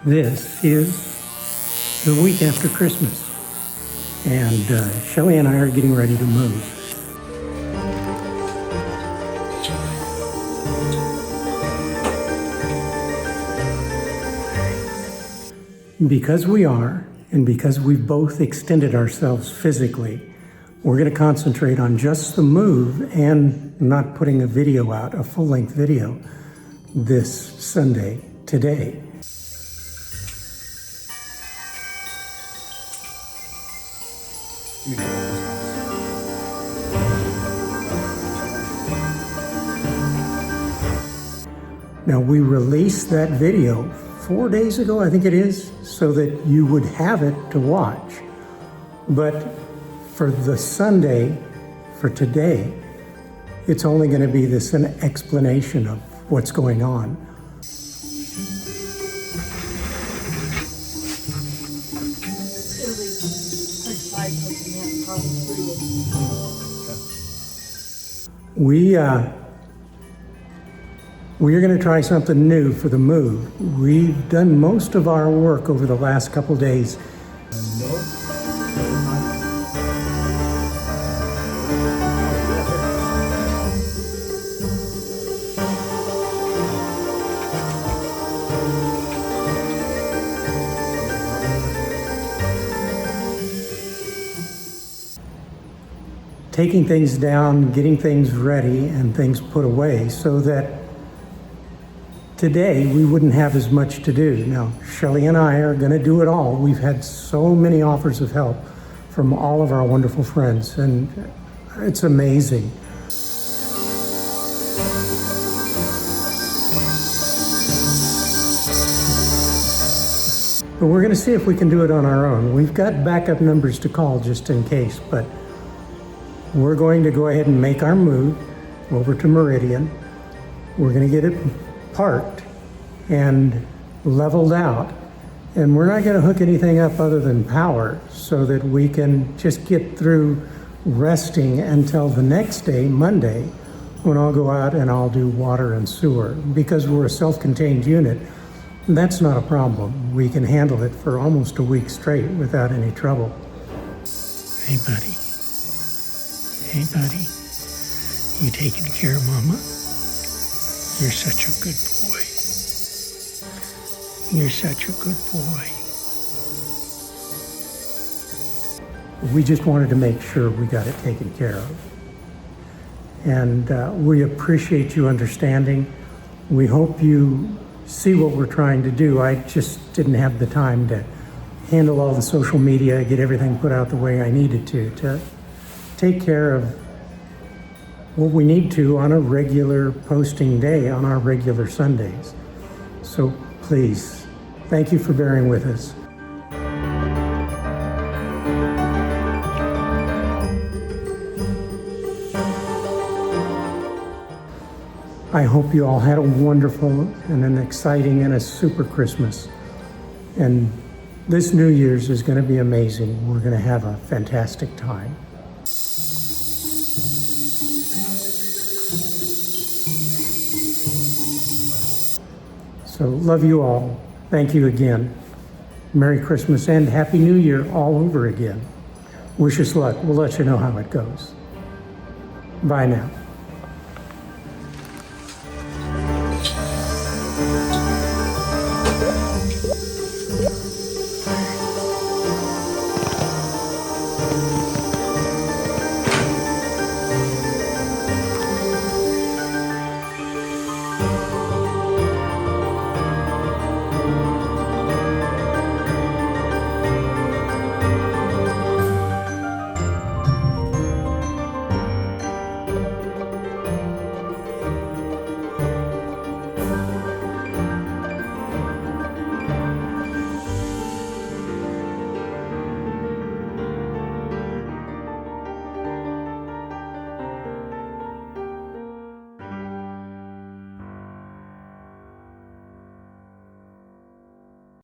This is the week after Christmas, and Shelley and I are getting ready to move. Because we are, and because we've both extended ourselves physically, we're going to concentrate on just the move and not putting a video out, a full-length video, this Sunday, today. Now, we released that video 4 days ago, I think it is, so that you would have it to watch. But for the Sunday, for today, it's only going to be an explanation of what's going on. We are going to try something new for the move. We've done most of our work over the last couple days. Taking things down, getting things ready, and things put away so that today we wouldn't have as much to do. Now, Shelley and I are going to do it all. We've had so many offers of help from all of our wonderful friends, and it's amazing. But we're going to see if we can do it on our own. We've got backup numbers to call just in case, but we're going to go ahead and make our move over to Meridian. We're going to get it parked and leveled out. And we're not going to hook anything up other than power so that we can just get through resting until the next day, Monday, when I'll go out and I'll do water and sewer. Because we're a self-contained unit, that's not a problem. We can handle it for almost a week straight without any trouble. Hey, buddy. Hey, buddy, you taking care of Mama? You're such a good boy. You're such a good boy. We just wanted to make sure we got it taken care of. And we appreciate you understanding. We hope you see what we're trying to do. I just didn't have the time to handle all the social media, get everything put out the way I needed to take care of what we need to on a regular posting day on our regular Sundays. So please, thank you for bearing with us. I hope you all had a wonderful and an exciting and a super Christmas. And this New Year's is going to be amazing. We're going to have a fantastic time. So love you all. Thank you again. Merry Christmas and Happy New Year all over again. Wish us luck. We'll let you know how it goes. Bye now.